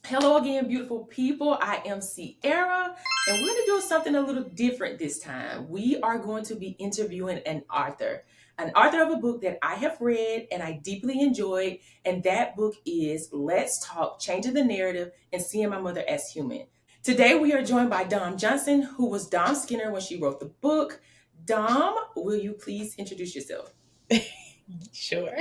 Hello again, beautiful people. I am Sierra, and we're going to do something a little different this time. We are going to be interviewing an author of a book that I have read and I deeply enjoyed. And that book is Let's Talk, Changing the Narrative and Seeing My Mother as Human. Today, we are joined by Dom Johnson, who was Dom Skinner when she wrote the book. Dom, will you please introduce yourself? Sure.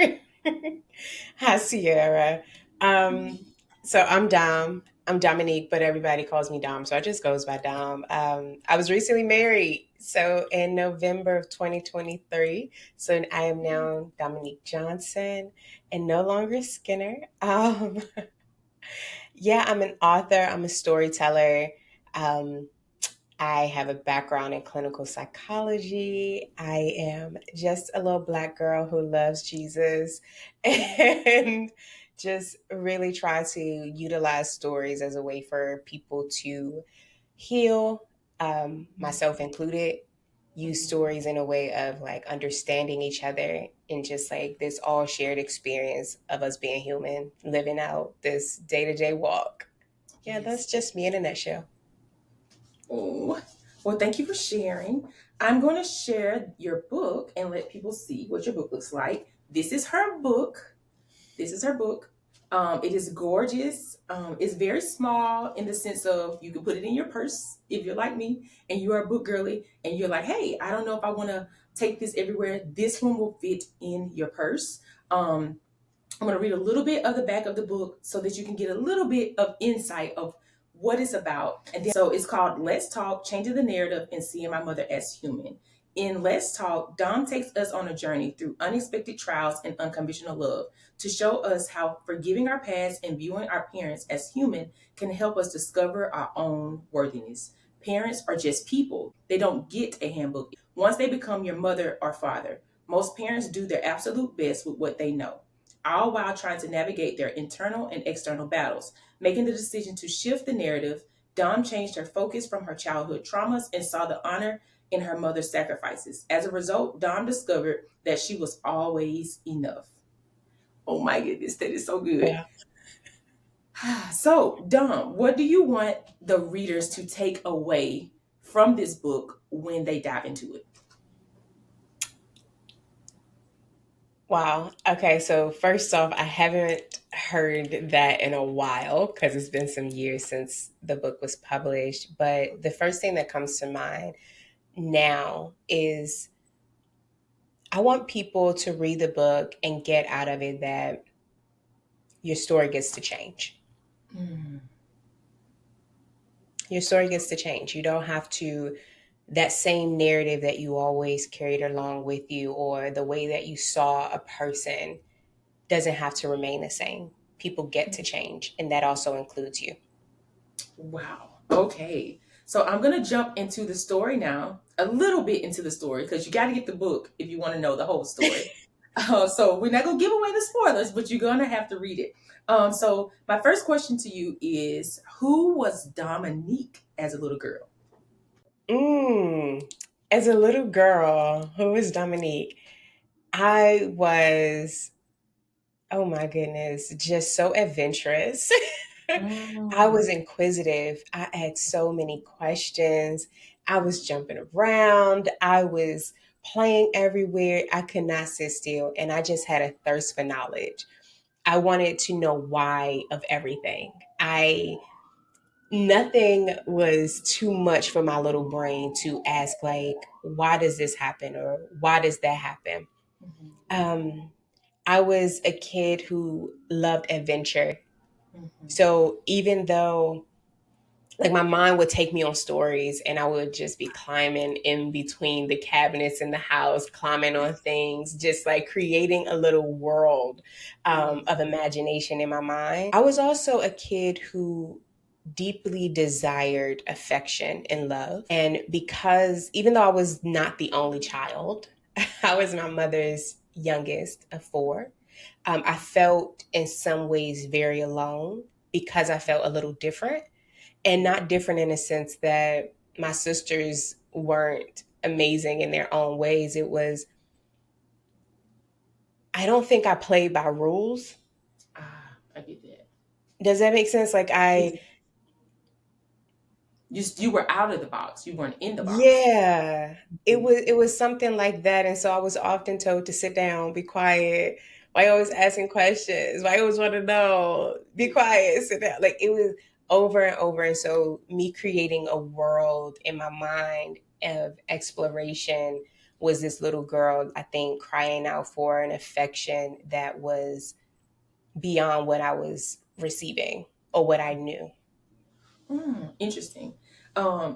Hi, Sierra. Um, so I'm Dom. I'm Dominique, but everybody calls me Dom, so I just goes by Dom. I was recently married, so in November of 2023. So I am now Dominique Johnson and no longer Skinner. Yeah, I'm an author. I'm a storyteller. Um, I have a background in clinical psychology. I am just a little Black girl who loves Jesus and just really try to utilize stories as a way for people to heal, myself included. Use stories in a way of like understanding each other and just like this all shared experience of us being human, living out this day to day walk. Yeah, Yes. that's just me in a nutshell. Oh, well, thank you for sharing. I'm going to share your book and let people see what your book looks like. This is her book. This is her book. It is gorgeous. It's very small in the sense of you can put it in your purse if you're like me and you are a book girly and you're like, hey, I don't know if I want to take this everywhere. This one will fit in your purse. I'm going to read a little bit of the back of the book so that you can get a little bit of insight of what it's about. And then, so it's called Let's Talk, Changing the Narrative and Seeing My Mother as Human. In Let's Talk, Dom takes us on a journey through unexpected trials and unconditional love to show us how forgiving our past and viewing our parents as human can help us discover our own worthiness. Parents are just people. They don't get a handbook. Once they become your mother or father, most parents do their absolute best with what they know, all while trying to navigate their internal and external battles. Making the decision to shift the narrative, Dom changed her focus from her childhood traumas and saw the honor in her mother's sacrifices. As a result, Dom discovered that she was always enough. Oh my goodness, that is so good. Yeah. So, Dom, what do you want the readers to take away from this book when they dive into it? Wow. Okay. So, first off, I haven't heard that in a while because it's been some years since the book was published. But the first thing that comes to mind now is I want people to read the book and get out of it that your story gets to change. Mm. Your story gets to change. You don't have to, that same narrative that you always carried along with you or the way that you saw a person doesn't have to remain the same. People get to change, and that also includes you. Wow. Okay. So I'm going to jump into the story now, a little bit into the story, because you got to get the book if you want to know the whole story. So we're not going to give away the spoilers, but you're going to have to read it. So my first question to you is, who was Dominique as a little girl? Mm. As a little girl, who was Dominique? I was, oh my goodness, just so adventurous. I Mm. was inquisitive. I had so many questions. I was jumping around. I was playing everywhere. I could not sit still. And I just had a thirst for knowledge. I wanted to know why of everything. I Nothing was too much for my little brain to ask, like, why does this happen or why does that happen? Mhm. Um, I was a kid who loved adventure. Mhm. So even though like my mind would take me on stories and I would just be climbing in between the cabinets in the house, climbing on things, just like creating a little world Yes. of imagination in my mind. I was also a kid who deeply desired affection and love. And because even though I was not the only child, I was my mother's youngest of four. I felt in some ways very alone because I felt a little different, and not different in a sense that my sisters weren't amazing in their own ways. It was, I don't think I played by rules. Ah, I get that. Does that make sense? Like You were out of the box. You weren't in the box. yeah, it was something like that. And so I was often told to sit down, be quiet. Why you always asking questions? Why you always want to know? Be quiet, sit down. Like it was over and over. And so me creating a world in my mind of exploration was this little girl, I think, crying out for an affection that was beyond what I was receiving or what I knew. Interesting.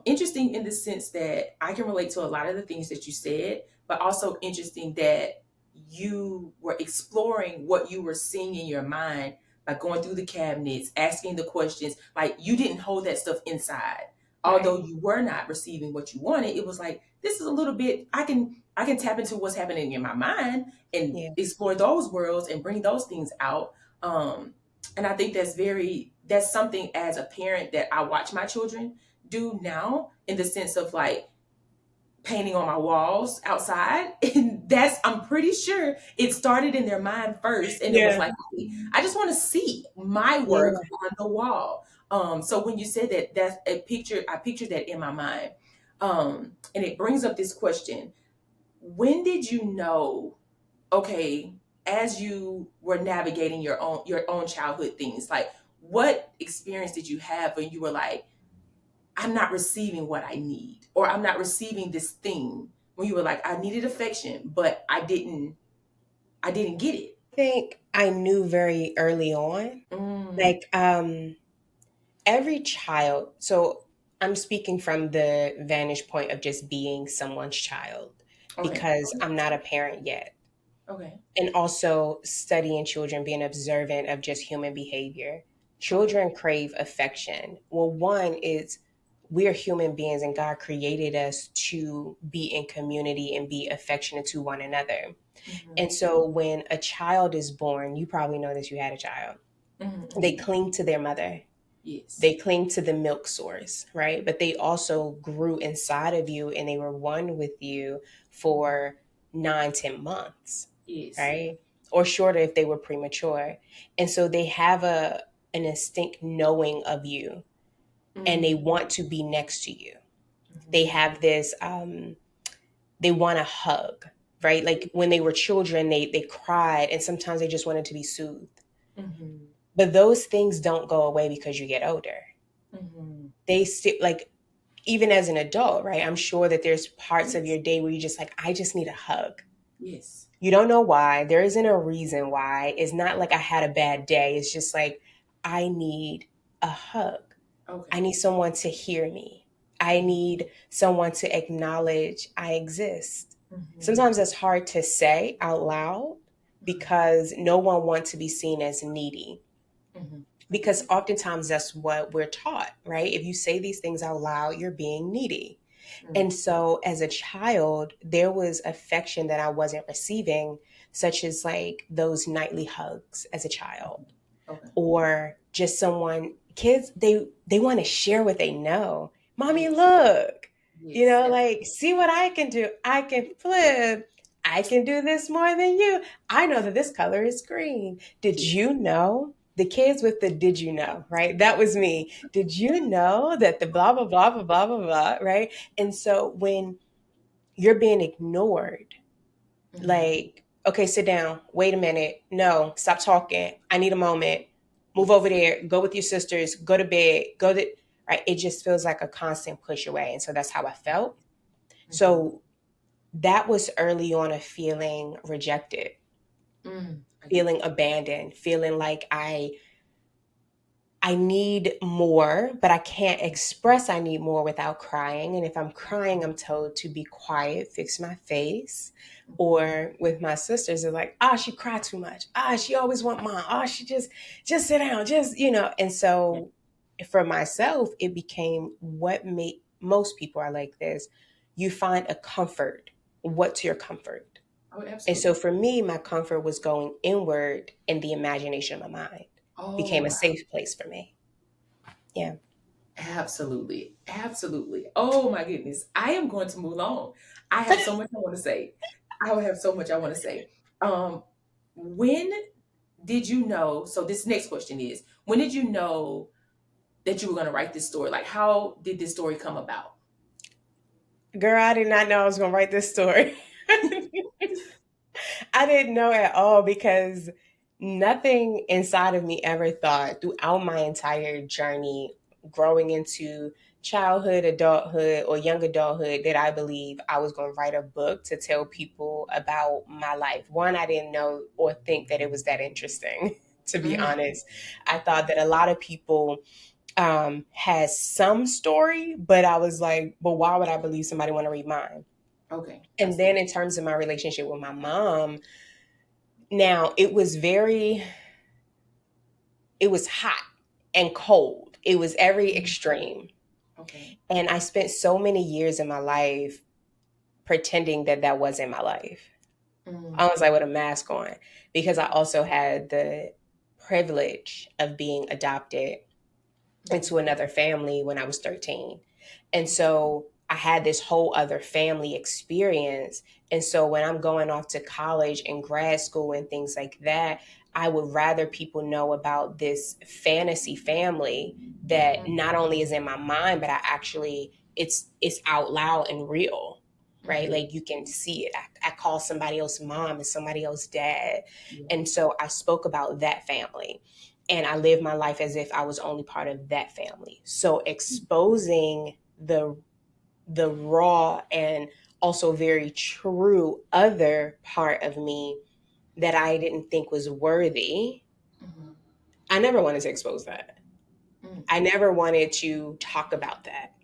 Interesting in the sense that I can relate to a lot of the things that you said, but also interesting that you were exploring what you were seeing in your mind by going through the cabinets, asking the questions. Like you didn't hold that stuff inside. Although Right. you were not receiving what you wanted, it was like this is a little bit I can tap into what's happening in my mind and Yeah. explore those worlds and bring those things out. And I think that's something as a parent that I watch my children do now in the sense of like painting on my walls outside. And that's, I'm pretty sure it started in their mind first. And it was Yeah. like, "Hey, I just want to see my work Yeah. on the wall." So when you said that, that's a picture, I pictured that in my mind. And it brings up this question. When did you know, okay, as you were navigating your own childhood things, like what experience did you have when you were like, I'm not receiving what I need, or I'm not receiving this thing, when you were like, I needed affection but I didn't get it. Think I knew very early on. Mm, Like every child, so I'm speaking from the vantage point of just being someone's child okay, because okay, I'm not a parent yet. okay, And also studying children, being observant of just human behavior. okay. Children crave affection. Well, one is we're human beings and God created us to be in community and be affectionate to one another. And Hmm. so when a child is born, you probably know that you had a child, Hmm. they Hmm. cling to their mother. Yes. They cling to the milk source, right? But they also grew inside of you and they were one with you for 9, 10 months, Yes. right? Or shorter if they were premature. And so they have an instinct knowing of you and they Mm. want to be next to you. They Hmm. have this they want a hug, right? Like when they were children, they cried and sometimes they just wanted to be soothed. Hmm. But those things don't go away because you get older. Hmm. They still like even as an adult, right? I'm sure that there's parts of Yes. your day where you just like, I just need a hug. Yes. You don't know why. There isn't a reason why. It's not like I had a bad day. It's just like, I need a hug. I Okay. need someone to hear me. I need someone to acknowledge I exist. Hmm. Sometimes that's hard to say out loud because no one wants to be seen as needy. Hmm. Because oftentimes that's what we're taught, right? If you say these things out loud, you're being needy. Hmm. And so as a child, there was affection that I wasn't receiving, such as like those nightly hugs as a child, Okay. or just someone, kids, they want to share what they know. Mommy, Yes. look, Yes. like, see what I can do. I can flip. I can do this more than you. I know that this color is green. Did Yes. you know? The kids with the did you know, right? That was me. Did you know that the blah, blah, blah, blah, blah, blah, blah, right? And so when you're being ignored, Hmm. like, okay, sit down. Wait a minute. No, stop talking. I need a moment. Move over Yes. there. Go with your sisters. Go to bed. Go to, right. It just feels like a constant push away. And so that's how I felt. Hmm. So that was early on of feeling rejected, I get feeling that. abandoned, feeling like I need more, but I can't express I need more without crying. And if I'm crying, I'm told to be quiet, fix my face. Mhm. Or with my sisters, they're like, she cried too much. She always want mom. She just sit down, And Yeah. so for myself, it became what made most people are like this. You find a comfort. What's your comfort? Oh, And so absolutely. for me, my comfort was going inward in the imagination of my mind Oh, became a wow. safe place for me. Yeah. Absolutely. Absolutely. Oh my goodness. I am going to move on. I have so much I want to say. I will have so much I want to say. When did you know? So this next question is, when did you know that you were going to write this story? Like, how did this story come about? Girl, I did not know I was going to write this story. I didn't know at all because nothing inside of me ever thought throughout my entire journey growing into childhood, adulthood, or young adulthood that I believe I was going to write a book to tell people about my life. One, I didn't know or think that it was that interesting, to be Mm, honest. I thought that a lot of people has some story, but I was like, well, why would I believe somebody want to read mine? okay, I And see. then in terms of my relationship with my mom, now it was very, it was hot and cold. It was every Mm, extreme. okay. And I spent so many years in my life pretending that that wasn't my life. I Mm, was like with a mask on because I also had the privilege of being adopted mm, into another family when I was 13. And okay. so I had this whole other family experience. And so when I'm going off to college and grad school and things like that, I would rather people know about this fantasy family that Mm, not only is in my mind, but I actually it's out loud and real. Right? mhm, Like you can see it. I call somebody else mom and somebody else dad. yeah. And so I spoke about that family and I lived my life as if I was only part of that family. So exposing the raw and also very true other part of me that I didn't think was worthy, Mhm, I never wanted to expose that. mm, I never wanted to talk about that.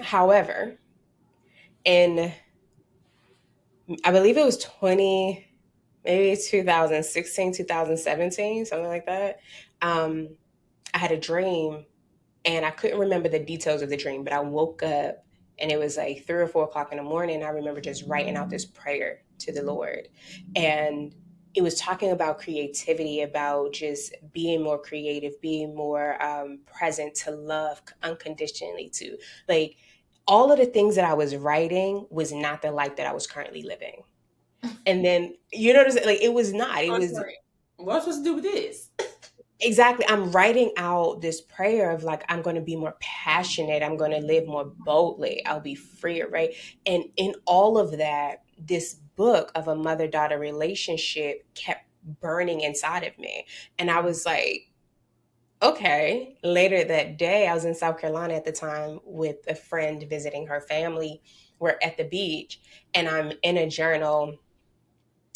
However, in I believe it was 20 maybe 2016, 2017, something like that. Um, I had a dream and I couldn't remember the details of the dream, but I woke up and it was like 3 or 4 o'clock in the morning. I remember just writing out this prayer to the Lord. And it was talking about creativity, about just being more creative, being more present to love unconditionally, to like all of the things that I was writing was not the life that I was currently living. And then, you know what I'm saying? Like, it was not. It I was was like, what am I supposed to do with this? exactly. I'm writing out this prayer of like, I'm going to be more passionate. I'm going to live more boldly. I'll be freer, right? And in all of that, this book of a mother daughter relationship kept burning inside of me. And I Mm, was like, okay. Later that day, I was in South Carolina at the time with a friend visiting her family. We're at the beach, and I'm in a journal,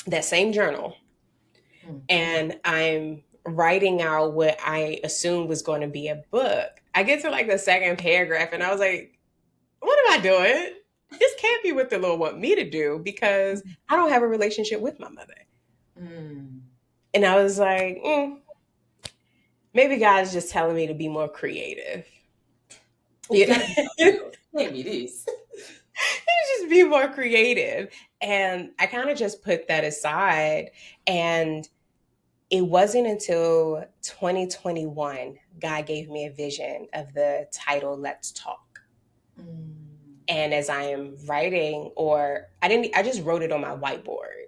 that same journal, mm, and I'm writing out what I assumed was going to be a book. I get to like the second paragraph and I was like, what am I doing? This can't be what the Lord want me to do because I don't have a relationship with my mother. mm. And I was like, maybe God is just telling me to be more creative. It's You got to be something else. It can't be this. just be more creative. And I kind of just put that aside. And it wasn't until 2021 God gave me a vision of the title Let's Talk. Mm, And as I am writing, or I just wrote it on my whiteboard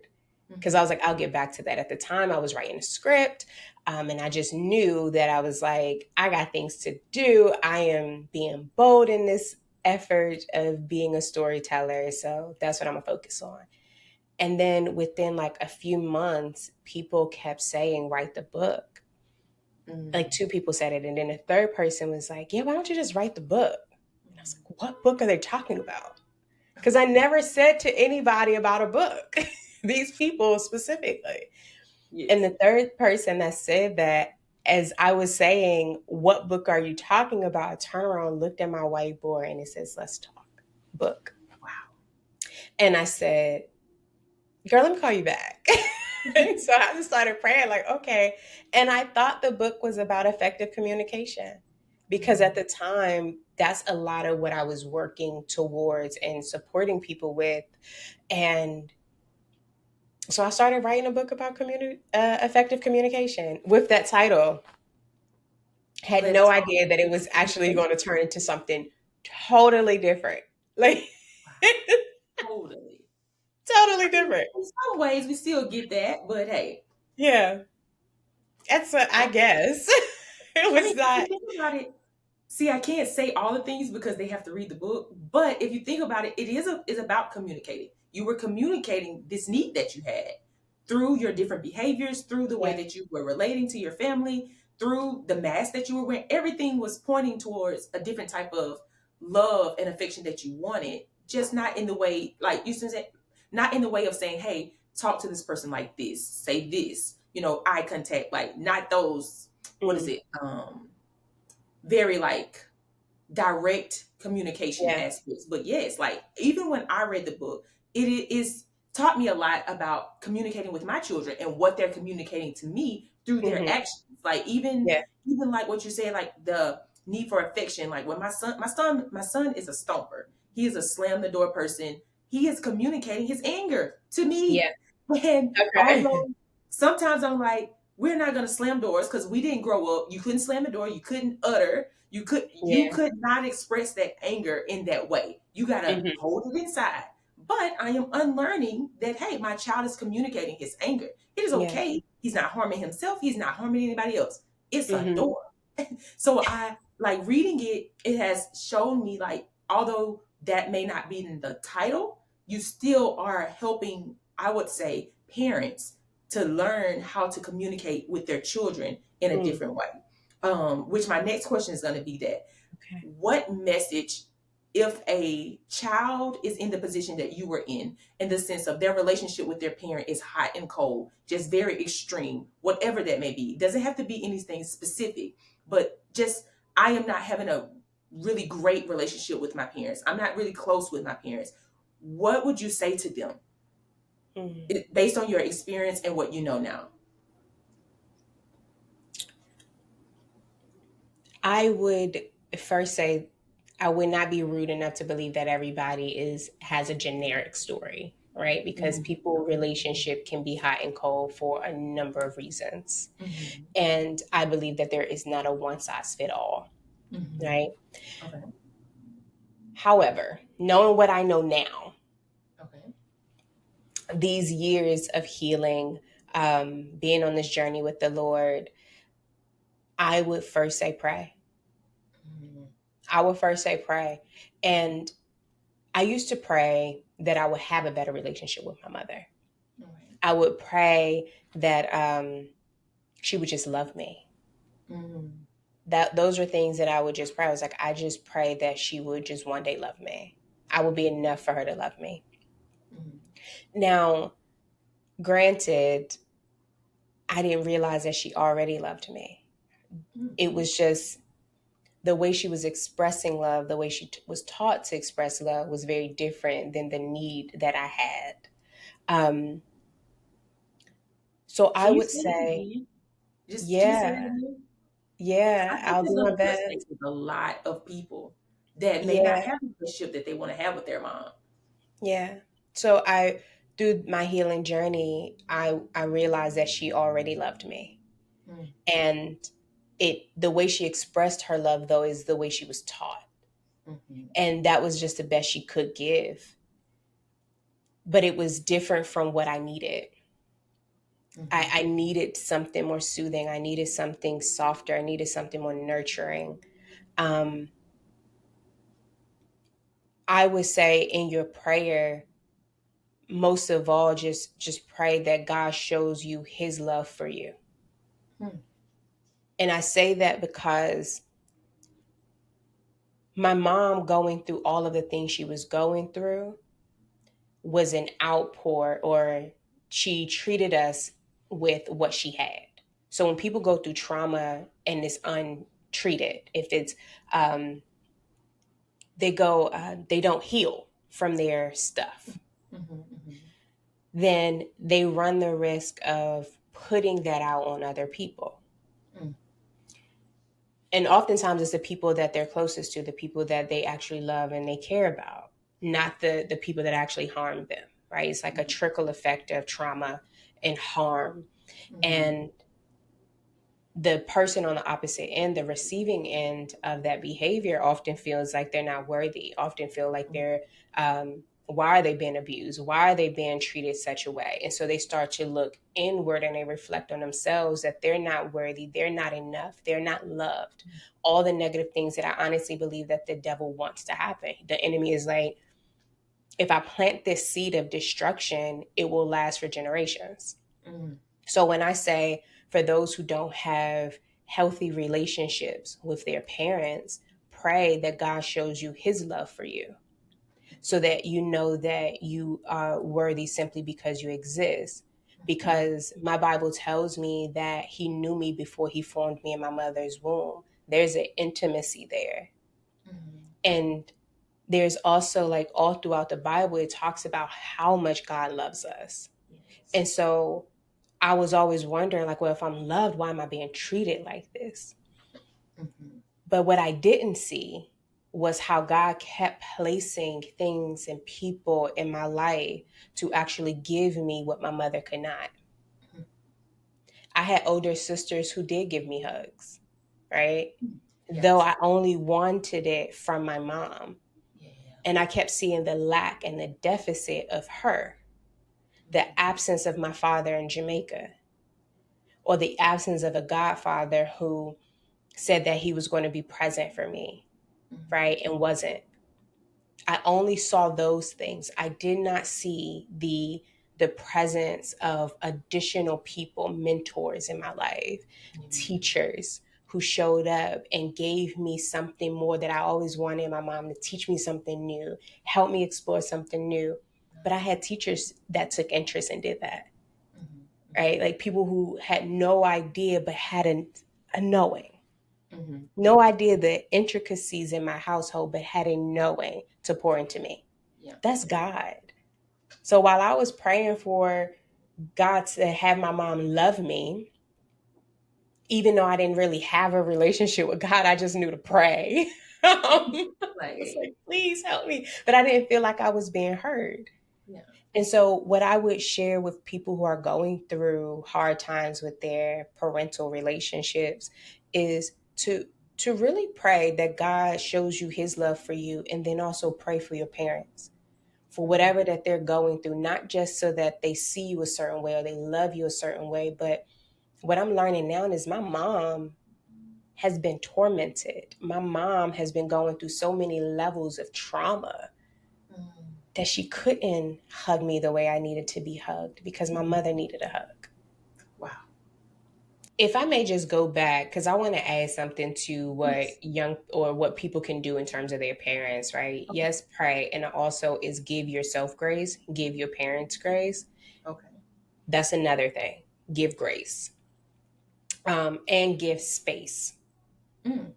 because I mhm, was like, I'll get back to that. At the time, I was writing a script, and I just knew that I was like, I got things to do. I am being bold in this effort of being a storyteller. So that's what I'm going to focus on. And then within like a few months, people kept saying, write the book. Like mm. two people said it. And then a third person was like, yeah, why don't you just write the book? And I was like, what book are they talking about? Because I never said to anybody about a book, these people specifically. And Yes. the third person that said that, as I was saying, what book are you talking about? I turned around, looked at my whiteboard, and it says, let's talk book. Wow. And I said, girl, let me call you back. And so I just started praying, like, okay. And I thought the book was about effective communication because at Mm, the time, that's a lot of what I was working towards and supporting people with. And so I started writing a book about effective communication with that title. Had let's no talk. idea that it was actually going to turn into something totally different. Like, Totally. totally I mean, different. in some ways, we still get that, but hey, Yeah, that's, I oh, guess. It I mean, was if you not. think about it, see, I can't say all the things because they have to read the book. But if you think about it, is about communicating. You were communicating this need that you had through your different behaviors, through the way Yeah. that you were relating to your family, through the mask that you were wearing. Everything was pointing towards a different type of love and affection that you wanted, just not in the way, like you said, not in the way of saying, "Hey, talk to this person like this, say this," eye contact, like not those. What is Mm, it? Very like direct communication yeah. aspects. But yes, like even when I read the book, is taught me a lot about communicating with my children and what they're communicating to me through their Hmm. actions. Like even Yeah. even like what you said, like the need for affection. Like when my son is a stomper. He is a slam the door person. He is communicating his anger to me. Yeah. And Okay. although sometimes I'm like, we're not gonna slam doors because we didn't grow up. You couldn't slam the door, you couldn't utter, you Yeah. could not express that anger in that way. You gotta Hmm. hold it inside. But I am unlearning that hey, my child is communicating his anger. It is Yeah. okay. He's not harming himself, he's not harming anybody else. It's a Hmm. door. So I like reading it, it has shown me like although that may not be in the title, you still are helping, I would say, parents to learn how to communicate with their children in a Mm. different way. Which my next question is going to be that Okay. what message, if a child is in the position that you were in the sense of their relationship with their parent is hot and cold, just very extreme, whatever that may be, it doesn't have to be anything specific, but just I am not having a really great relationship with my parents. I'm not really close with my parents. What would you say to them Mm. based on your experience and what you know now? I would first say I would not be rude enough to believe that everybody is has a generic story, right? Because Mm, people okay. relationship can be hot and cold for a number of reasons. Mm-hmm. And I believe that there is not a one size fit all, Mm-hmm. right? Okay. However, knowing what I know now, Okay. these years of healing, being on this journey with the Lord, I would first say pray. Mm-hmm. I would first say pray. And I used to pray that I would have a better relationship with my mother. Okay. I would pray that she would just love me. Mm-hmm. That those are things that I would just pray. I was like, I just pray that she would just one day love me. I would be enough for her to love me. Mm-hmm. Now, granted, I didn't realize that she already loved me. Mm-hmm. It was just the way she was expressing love, the way she was taught to express love was very different than the need that I had. Um, so I Can you would say that say, again? Just can you say that yeah, again? I yeah, think I'll that's do going my to best. resonate with a lot of people that may not Yeah, have the relationship that they want to have with their mom. yeah. So through my healing journey, I realized that she already loved me, Mm-hmm. and the way she expressed her love though is the way she was taught, Mm-hmm. and that was just the best she could give. But it was different from what I needed. Mm-hmm. I needed something more soothing. I needed something softer. I needed something more nurturing. Um, I would say in your prayer, most of all, just pray that God shows you His love for you. Mm-hmm. And I say that because my mom going through all of the things she was going through was an outpour, or she treated us with what she had. So when people go through trauma and it's untreated, if it's um, they don't heal from their stuff, Mm-hmm. then they run the risk of putting that out on other people. Mm-hmm. And oftentimes it's the people that they're closest to, the people that they actually love and they care about, not the people that actually harm them, right? It's like a trickle effect of trauma and harm. Mm-hmm. And the person on the opposite end, the receiving end of that behavior, often feels like they're not worthy, often feel like they're Why are they being abused? Why are they being treated such a way? And so they start to look inward and they reflect on themselves that they're not worthy, they're not enough, they're not loved. All the negative things that I honestly believe that the devil wants to happen. The enemy is like, if I plant this seed of destruction, it will last for generations. Mm. So when I say for those who don't have healthy relationships with their parents, pray that God shows you his love for you so that you know that you are worthy simply because you exist. Because my Bible tells me that he knew me before he formed me in my mother's womb. There's an intimacy there. Mm. And there's also, like, all throughout the Bible, it talks about how much God loves us. Yes. And so I was always wondering, like, well, if I'm loved, why am I being treated like this? Mm-hmm. But what I didn't see was how God kept placing things and people in my life to actually give me what my mother could not. Mm-hmm. I had older sisters who did give me hugs, right? Though Yes. I only wanted it from my mom. Yeah. And I kept seeing the lack and the deficit of her, the absence of my father in Jamaica, or the absence of a godfather who said that he was going to be present for me, Mm-hmm. right? And wasn't. I only saw those things. I did not see the presence of additional people, mentors in my life, teachers who showed up and gave me something more that I always wanted my mom to teach me something new, help me explore something new. But I had teachers that took interest and did that, Mm-hmm. right? Like people who had no idea but had a knowing. Mm-hmm. No idea the intricacies in my household, but had a knowing to pour into me. Yeah. That's God. So while I was praying for God to have my mom love me, even though I didn't really have a relationship with God, I just knew to pray. I was Like, like, please help me. But I didn't feel like I was being heard. yeah. And so, what I would share with people who are going through hard times with their parental relationships is to really pray that God shows you his love for you, and then also pray for your parents for whatever that they're going through, not just so that they see you a certain way or they love you a certain way, but what I'm learning now is my mom has been tormented. My mom has been going through so many levels of trauma Mm. that she couldn't hug me the way I needed to be hugged because my mother needed a hug. Wow. If I may just go back, because I want to add something to Yes. what young or what people can do in terms of their parents, right? Okay. Yes, pray. And also is give yourself grace, give your parents grace. Okay. That's another thing. Give grace, and give space. Mm.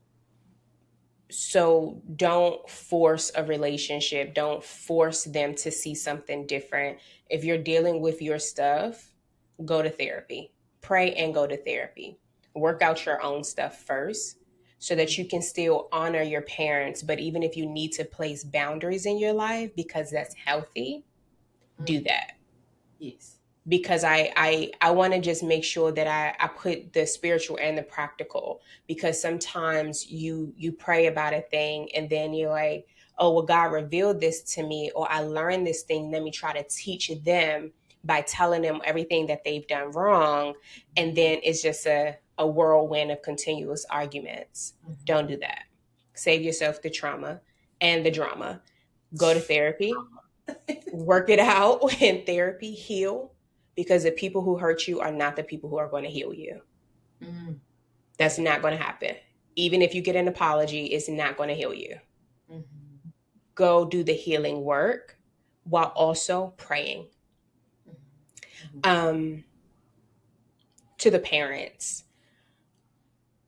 So don't force a relationship. Don't force them to see something different. If you're dealing with your stuff, go to therapy. Pray and go to therapy. Work Okay. out your own stuff first so that you can still honor your parents. But even if you need to place boundaries in your life because that's healthy, do Mm. that. Yes. Because I want to just make sure that I put the spiritual and the practical, because sometimes you pray about a thing and then you're like, oh well, God revealed this to me, or I learned this thing, let me try to teach them by telling them everything that they've done wrong, and then it's just a whirlwind of continuous arguments. Don't do that. Save yourself the trauma and the drama. Go to therapy, work it out in therapy, heal, because the people who hurt you are not the people who are going to heal you. Mm. That's Yeah. not going to happen. Even if you get an apology, it's not going to heal you. Mm-hmm. Go do the healing work while also praying. Mm-hmm. Um, to the parents,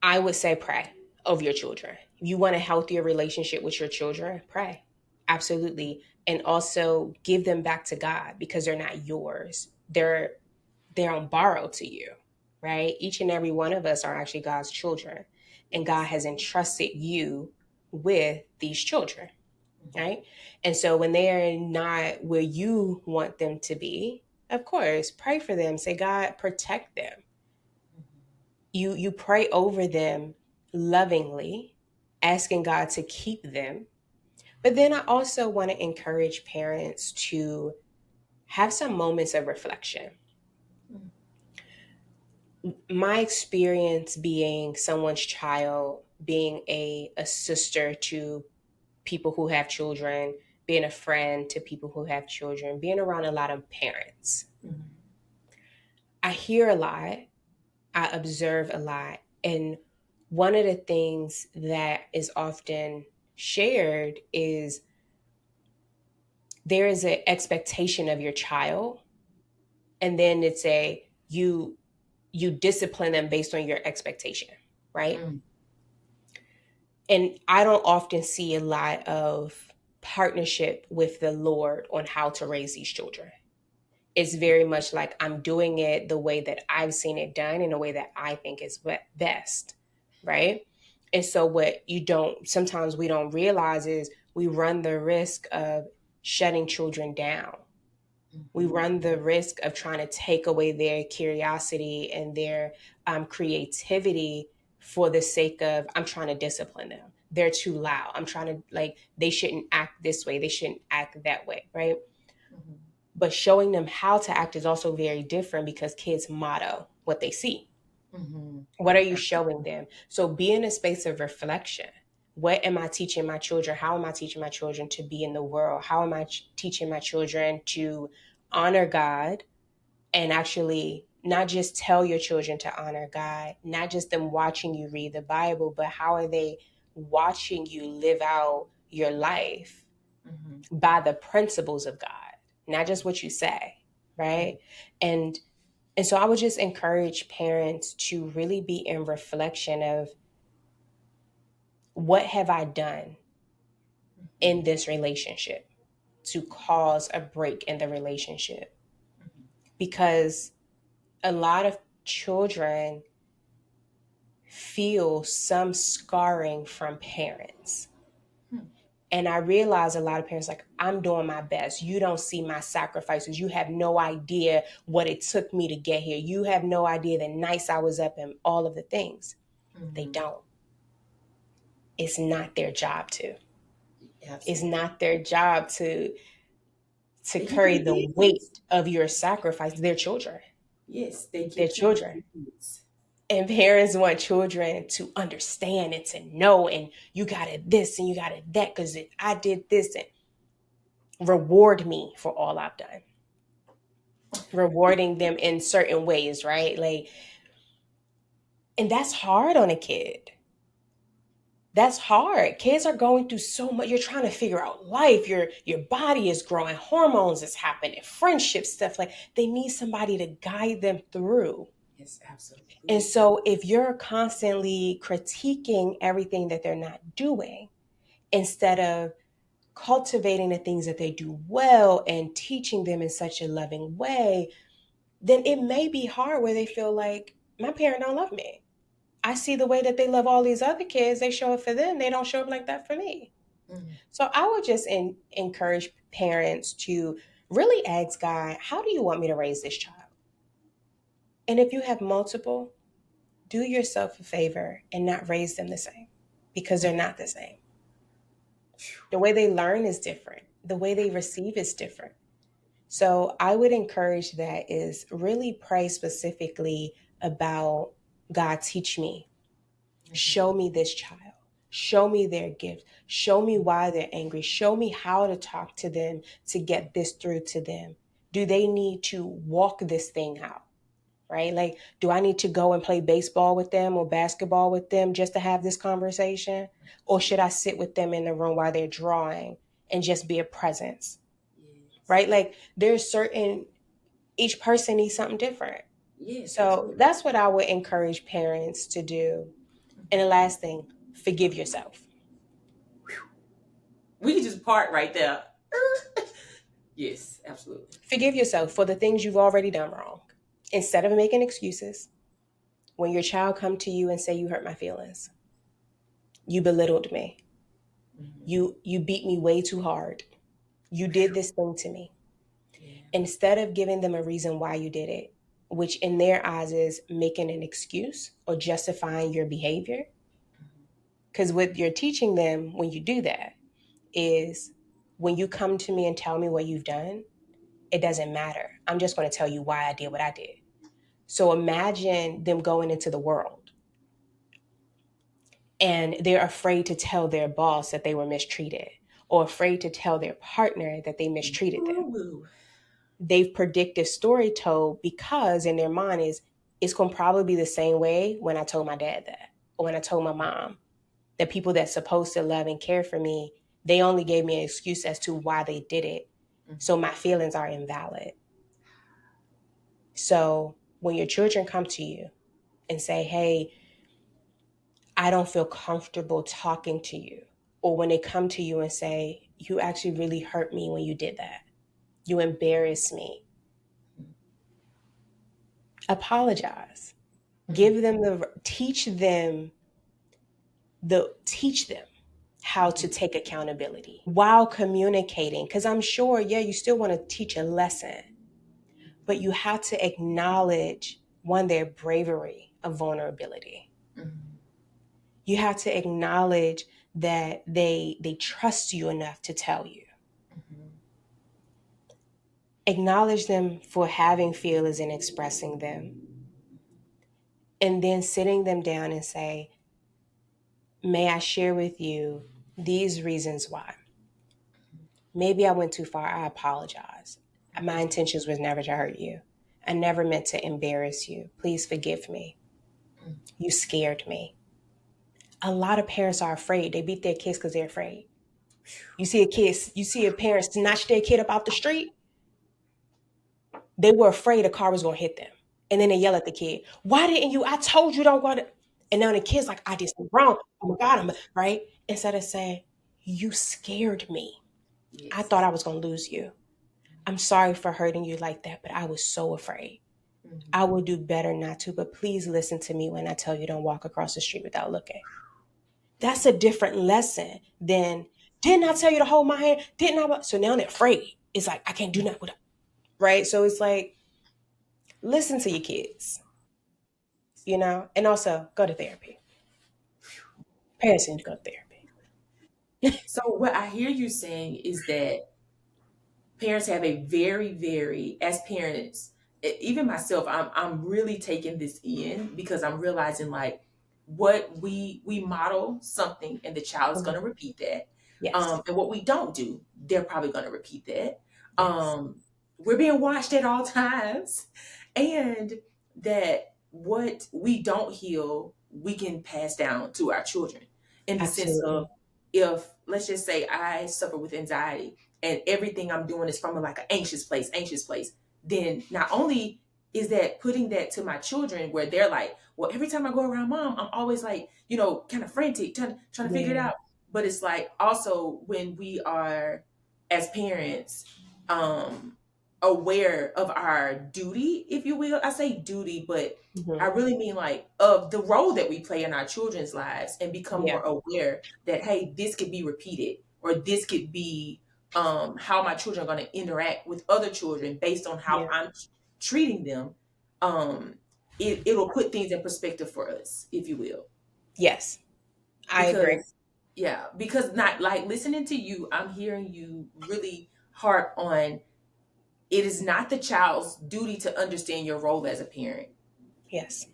I would say pray over your children. If you want a healthier relationship with your children, pray. Absolutely. And also give them back to God because they're not yours. They're on borrow to you, right? Each and every one of us are actually God's children, and God Yes. has entrusted you with these children, Mm-hmm. right? And so when they're not where you want them to be, of course, pray for them. Say, God, protect them. You pray over them lovingly, asking God to keep them, But then I also want to encourage parents to have some moments of reflection. My experience being someone's child, being a sister to people who have children, being a friend to people who have children, being around a lot of parents. Mm-hmm. I hear a lot, I observe a lot. And one of the things that is often shared is there is an expectation of your child, and then it's a you discipline them based on your expectation, right? Mm-hmm. And I don't often see a lot of partnership with the Lord on how to raise these children. It's very much like I'm doing it the way that I've seen it done in a way that I think is best, right? And so what you don't sometimes we don't realize is we run the risk of shutting children down. We run the risk of trying to take away their curiosity and their creativity for the sake of I'm trying to discipline them. They're too loud. I'm trying to like they shouldn't act this way. They shouldn't act that way, right? Mm-hmm. But showing them how to act is also very different because kids model what they see. Mm-hmm. What are you showing them? So be in a space of reflection. What am I teaching my children? How am I teaching my children to be in the world? How am I teaching my children to honor God and actually not just tell your children to honor God, not just them watching you read the Bible, but how are they watching you live out your life by the principles of God, not just what you say, right? And and so I would just encourage parents to really be in reflection of what have I done in this relationship to cause a break in the relationship? Because a lot of children feel some scarring from parents. And I realize a lot of parents like, I'm doing my best. You don't see my sacrifices. You have no idea what it took me to get here. You have no idea the nights I was up and all of the things. They don't. It's not their job to. Absolutely. It's not their job to And carry it the weight is. of your sacrifice. They're children. Yes, they They're get you children. kids. And parents want children to understand and to know, and you got it this and you got it that because I did this, and reward me for all I've done. Rewarding them in certain ways, right? Like, and that's hard on a kid. That's hard. Kids are going through so much. You're trying to figure out life. Your body is growing, hormones is happening, friendship stuff. Like they need somebody to guide them through. Yes, absolutely. And so if you're constantly critiquing everything that they're not doing, instead of cultivating the things that they do well and teaching them in such a loving way, then it may be hard where they feel like my parent don't love me. I see the way that they love all these other kids. They show up for them. They don't show up like that for me. So I would just encourage parents to really ask God, how do you want me to raise this child? And if you have multiple, do yourself a favor and not raise them the same because they're not the same. The way they learn is different. The way they receive is different. So I would encourage that is really pray specifically about God, teach me, show me this child, show me their gift, show me why they're angry, show me how to talk to them to get this through to them. Do they need to walk this thing out? Right? Like, do I need to go and play baseball with them or basketball with them just to have this conversation? Or should I sit with them in the room while they're drawing and just be a presence? Right? Like, there's certain, each person needs something different. Yes, So absolutely. that's what I would encourage parents to do. And the last thing, forgive yourself. We can just part right there. Yes, absolutely. Forgive yourself for the things you've already done wrong. Instead of making excuses, when your child come to you and say you hurt my feelings, you belittled me, you beat me way too hard, you did this thing to me. Instead of giving them a reason why you did it, which in their eyes is making an excuse or justifying your behavior, because what you're teaching them when you do that is when you come to me and tell me what you've done, it doesn't matter. I'm just going to tell you why I did what I did. So imagine them going into the world and they're afraid to tell their boss that they were mistreated or afraid to tell their partner that they mistreated them. Ooh. They've predictive story told because in their mind is it's going to probably be the same way when I told my dad that or when I told my mom. The people that's supposed to love and care for me, they only gave me an excuse as to why they did it. So my feelings are invalid. So when your children come to you and say, hey, I don't feel comfortable talking to you, or when they come to you and say, you actually really hurt me when you did that, you embarrassed me, apologize. Give them teach them how to take accountability while communicating. Because I'm sure, yeah, you still want to teach a lesson, but you have to acknowledge one, their bravery of vulnerability. You have to acknowledge that they trust you enough to tell you. Acknowledge them for having feelings and expressing them. And then sitting them down and say, may I share with you these reasons why? Maybe I went too far. I apologize. My intentions was never to hurt you. I never meant to embarrass you. Please forgive me. You scared me. A lot of parents are afraid. They beat their kids because they're afraid. You see a parent snatch their kid up off the street. They were afraid a car was going to hit them. And then they yell at the kid, why didn't you? I told you don't go to. And now the kid's like, I did something wrong. Oh my God, right? Instead of saying, you scared me. Yes. I thought I was going to lose you. I'm sorry for hurting you like that, but I was so afraid. I will do better not to, but please listen to me when I tell you don't walk across the street without looking. That's a different lesson than, didn't I tell you to hold my hand? Didn't I? So now they're afraid. It's like, I can't do nothing with it. Right? So it's like, listen to your kids, and also go to therapy. Parents need to go to therapy. So what I hear you saying is that parents have a very, very, as parents, even myself, I'm really taking this in because I'm realizing like what we model something and the child is going to repeat that. Yes. And what we don't do, they're probably going to repeat that. Yes. We're being watched at all times, and that what we don't heal, we can pass down to our children in the sense of, Absolutely. if let's just say I suffer with anxiety and everything I'm doing is from like an anxious place, then not only is that putting that to my children where they're like, well, every time I go around mom, I'm always like, kind of frantic, trying to figure it Yeah. out. But it's like also when we are as parents, aware of our duty, if you will. I say duty, but I really mean like of the role that we play in our children's lives, and become Yeah. more aware that, hey, this could be repeated, or this could be how my children are going to interact with other children based on how Yeah. I'm treating them. um it'll put things in perspective for us, if you will. Yes. I agree. Because yeah, because not like listening to you, I'm hearing you really harp on, it is not the child's duty to understand your role as a parent. Yes.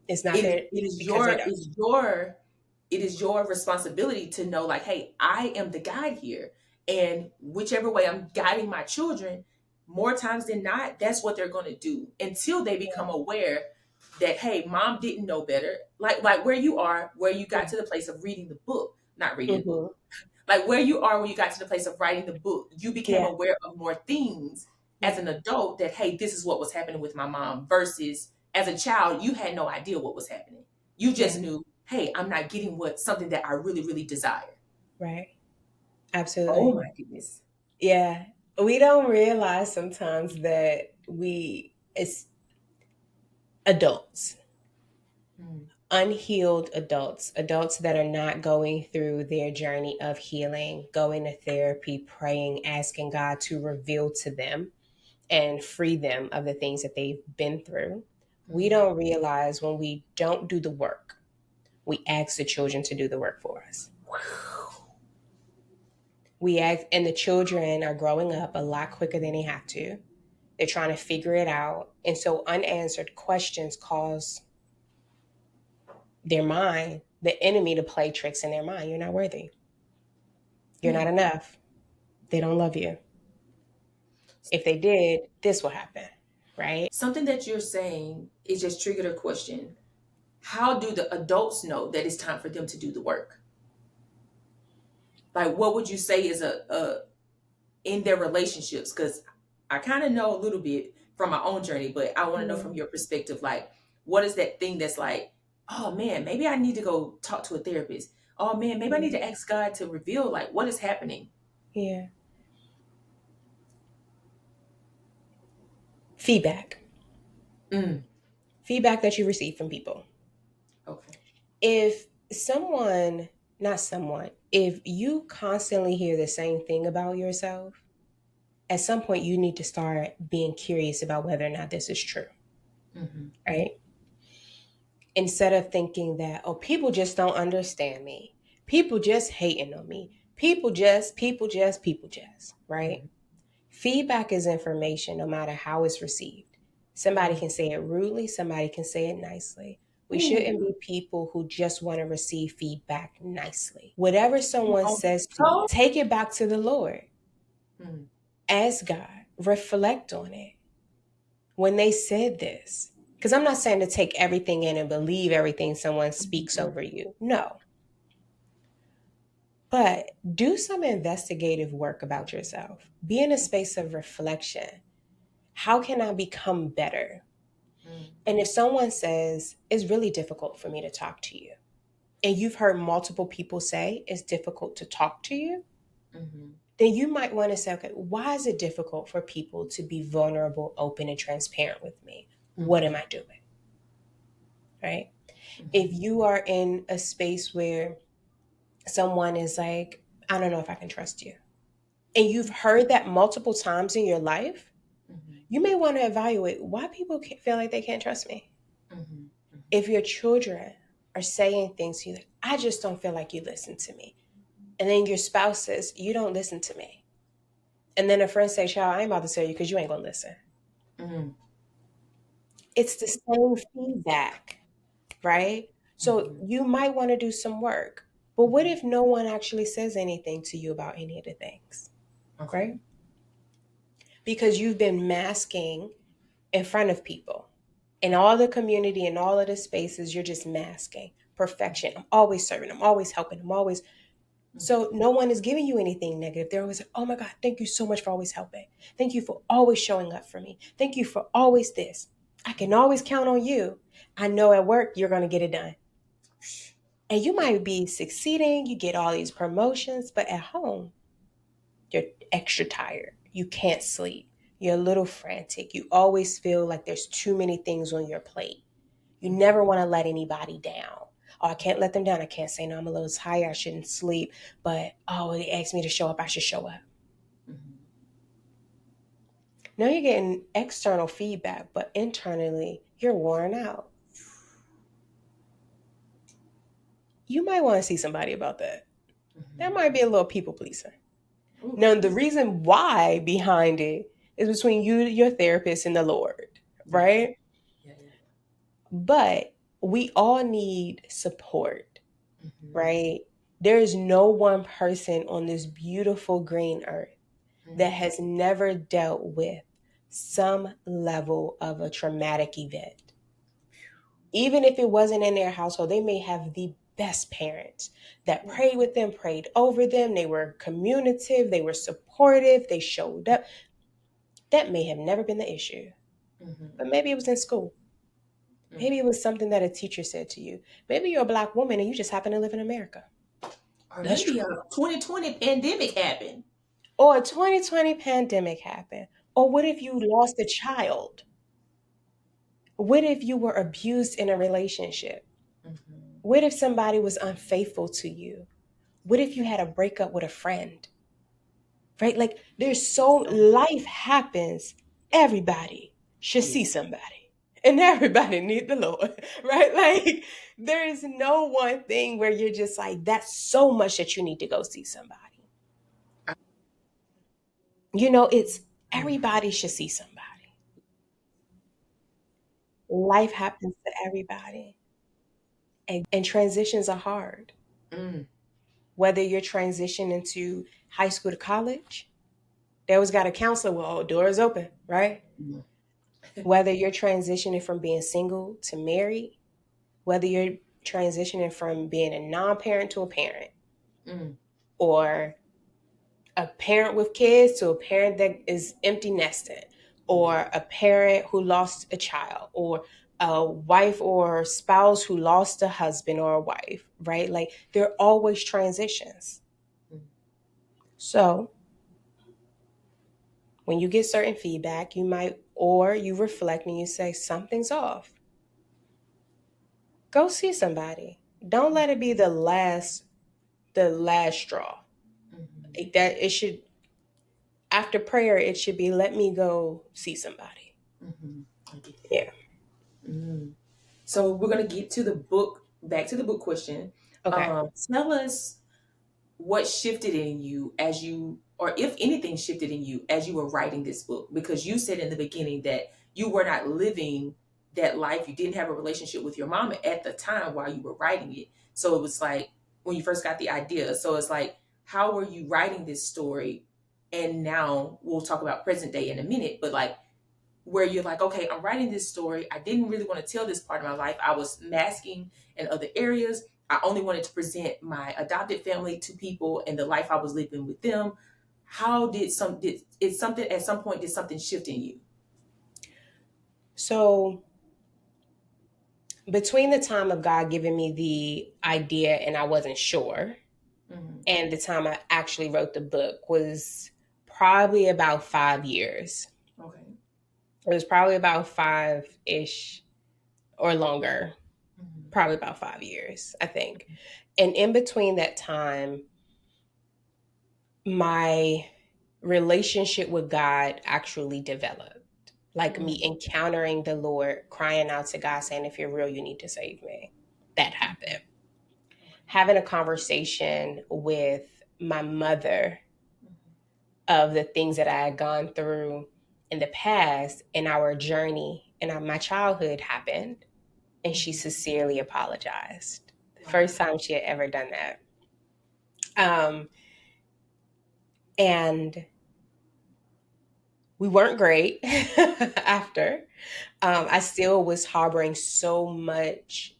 It's not it, there it is because your they it don't. is your it is your responsibility to know, like, hey, I am the guide here, and whichever way I'm guiding my children, more times than not, that's what they're going to do until they become aware that, hey, mom didn't know better, like where you are, where you got to the place of reading the book, not reading the book, Mm-hmm. like where you are when you got to the place of writing the book, you became Yeah. aware of more things as Yeah. an adult, that, hey, this is what was happening with my mom, versus as a child you had no idea what was happening. You Yeah. just knew, hey, I'm not getting what something that I really, really desire. Right. Oh Absolutely. my goodness. Yeah. We don't realize sometimes that as adults, Mm. unhealed adults that are not going through their journey of healing, going to therapy, praying, asking God to reveal to them and free them of the things that they've been through. We Mm. don't realize when we don't do the work, we ask the children to do the work for us. We act, and the children are growing up a lot quicker than they have to. They're trying to figure it out. And so unanswered questions cause their mind, the enemy, to play tricks in their mind. You're not worthy. You're not enough. They don't love you. If they did, this will happen, right? Something that you're saying is just triggered a question. How do the adults know that it's time for them to do the work? Like, what would you say is a in their relationships? Because I kind of know a little bit from my own journey, but I want to know from your perspective, like, what is that thing that's like, oh man, maybe I need to go talk to a therapist. Oh man, maybe I need to ask God to reveal like what is happening. Yeah. Feedback. Feedback that you receive from people. Okay. If someone, not someone, if you constantly hear the same thing about yourself, at some point you need to start being curious about whether or not this is true. Right? Instead of thinking that, oh, people just don't understand me. People just hating on me. People just, right? Feedback is information no matter how it's received. Somebody can say it rudely, somebody can say it nicely. We shouldn't be people who just want to receive feedback nicely. Whatever someone says to you, take it back to the Lord. Ask God, reflect on it. When they said this, because I'm not saying to take everything in and believe everything someone speaks over you. No. But do some investigative work about yourself. Be in a space of reflection. How can I become better? And if someone says, it's really difficult for me to talk to you, and you've heard multiple people say it's difficult to talk to you, then you might want to say, okay, why is it difficult for people to be vulnerable, open, and transparent with me? What am I doing? Right? If you are in a space where someone is like, I don't know if I can trust you, and you've heard that multiple times in your life, you may want to evaluate why people feel like they can't trust me. If your children are saying things to you like, I just don't feel like you listen to me. And then your spouse says, you don't listen to me. And then a friend says, child, I ain't about to tell you because you ain't going to listen. It's the same feedback, right? So you might want to do some work. But what if no one actually says anything to you about any of the things, right? Because you've been masking in front of people. In all the community, in all of the spaces, you're just masking perfection. I'm always serving. I'm always helping. I'm always. So no one is giving you anything negative. They're always like, oh my God, thank you so much for always helping. Thank you for always showing up for me. Thank you for always this. I can always count on you. I know at work you're going to get it done. And you might be succeeding. You get all these promotions, but at home, you're extra tired. You can't sleep. You're a little frantic. You always feel like there's too many things on your plate. You never want to let anybody down. Oh, I can't let them down. I can't say, no, I'm a little tired. I shouldn't sleep. But, oh, they asked me to show up. I should show up. Now you're getting external feedback, but internally, you're worn out. You might want to see somebody about that. That might be a little people pleaser. Now, the reason why behind it is between you, your therapist, and the Lord, right? But we all need support, right? There is no one person on this beautiful green earth that has never dealt with some level of a traumatic event. Even if it wasn't in their household, they may have the best parents that prayed with them, prayed over them. They were communicative, they were supportive, they showed up. That may have never been the issue. But maybe it was in school. Maybe it was something that a teacher said to you. Maybe you're a Black woman and you just happen to live in America. Or maybe a 2020 pandemic happened. Or a 2020 pandemic happened. Or what if you lost a child? What if you were abused in a relationship? What if somebody was unfaithful to you? What if you had a breakup with a friend? Right? Like life happens. Everybody should see somebody. And everybody need the Lord, right? Like there is no one thing where you're just like, that's so much that you need to go see somebody. It's Mm. everybody should see somebody. Life happens to everybody. And transitions are hard. Mm. Whether you're transitioning into high school to college, they always got a counselor. Well, doors open, right? Mm. Whether you're transitioning from being single to married, whether you're transitioning from being a non-parent to a parent, Mm. or a parent with kids to a parent that is empty nested, or a parent who lost a child, or a wife or spouse who lost a husband or a wife, right? Like there are always transitions. Mm. So when you get certain feedback, you might, or you reflect and you say something's off, go see somebody. Don't let it be the last straw. Mhm. Like that, it should, after prayer, it should be, let me go see somebody. Mhm. I get Yeah. that. Mm. So we're gonna get to the book. Back to the book question. Okay. Tell us what shifted in you as you, or if anything shifted in you as you were writing this book, because you said in the beginning that you were not living that life. You didn't have a relationship with your mama at the time while you were writing it. So it was like when you first got the idea. So it's like, how were you writing this story? And now we'll talk about present day in a minute, but like where you're like, okay, I'm writing this story. I didn't really want to tell this part of my life. I was masking in other areas. I only wanted to present my adopted family to people and the life I was living with them. How did it something at some point did something shift in you? So between the time of God giving me the idea and I wasn't sure, Mm-hmm. and the time I actually wrote the book was probably about 5 years. Okay. It was probably about five ish or longer, Mm-hmm. probably about 5 years, I think. And in between that time, my relationship with God actually developed. Like me encountering the Lord, crying out to God, saying, if you're real, you need to save me. That happened. Having a conversation with my mother of the things that I had gone through in the past in our journey and my childhood happened. And she Mm-hmm. sincerely apologized. The Wow. first time she had ever done that. Um, and we weren't great after. I still was harboring so much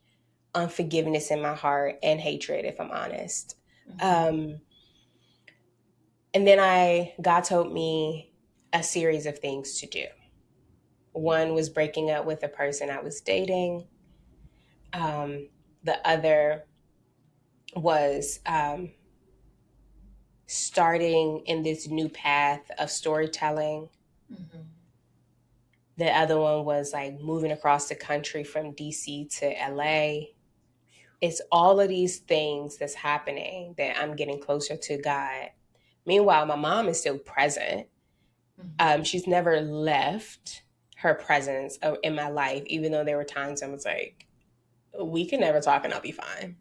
unforgiveness in my heart and hatred, if I'm honest. Mm-hmm. Um, and then God told me a series of things to do. One was breaking up with a person I was dating. Um, the other was starting in this new path of storytelling. Mm-hmm. The other one was like moving across the country from DC to LA. It's all of these things that's happening that I'm getting closer to God. Meanwhile, my mom is still present. Mm-hmm. She's never left her presence in my life, even though there were times I was like, we can never talk and I'll be fine.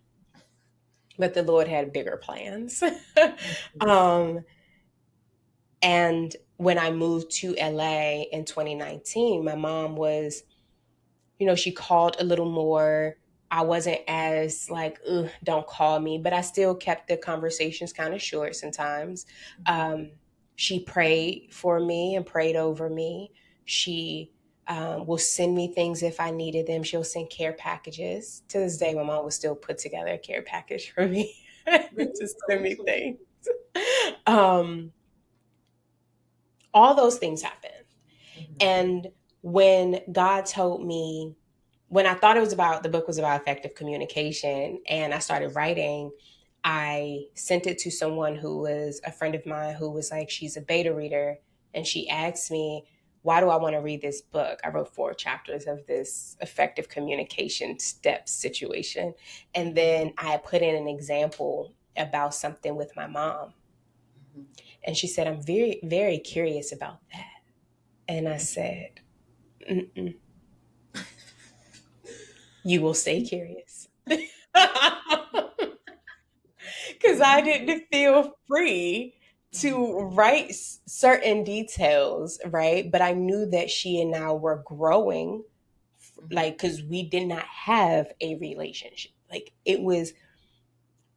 But the Lord had bigger plans. Mm-hmm. um, and when I moved to LA in 2019, my mom was, she called a little more. I wasn't as like, ugh, don't call me, but I still kept the conversations kind of short sometimes. Um, she prayed for me and prayed over me. She will send me things if I needed them. She'll send care packages. To this day, my mom will still put together a care package for me. Really? Just send Oh, me sweet. things. Um, all those things happened. Mm-hmm. And when God told me, when I thought the book was about effective communication and I started writing, I sent it to someone who was a friend of mine who was like, she's a beta reader. And she asked me, why do I want to read this book? I wrote 4 chapters of this effective communication steps situation. And then I put in an example about something with my mom. Mm-hmm. And she said, I'm very, very curious about that. And I said, mm-mm, you will stay curious. Because I Mm-hmm. didn't feel free to write certain details, right? But I knew that she and I were growing, like, because we did not have a relationship. Like, it was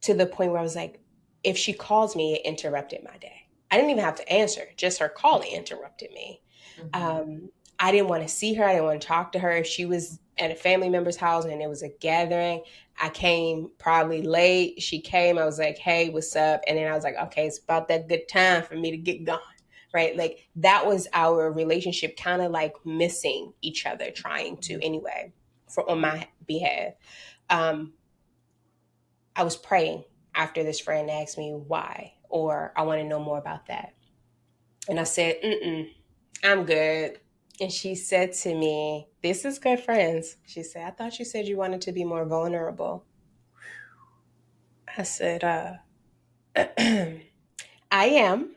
to the point where I was like, if she calls me, it interrupted my day. I didn't even have to answer, just her calling interrupted me. I didn't want to see her. I didn't want to talk to her. If she was at a family member's house and it was a gathering, I came probably late. She came. I was like, hey, what's up? And then I was like, okay, it's about that good time for me to get going. Right. Like that was our relationship, kind of like missing each other, trying to anyway, for on my behalf. Um, I was praying after this friend asked me why, or I want to know more about that. And I said, I'm good. And she said to me, this is good friends. She said, I thought you said you wanted to be more vulnerable. I said, I am.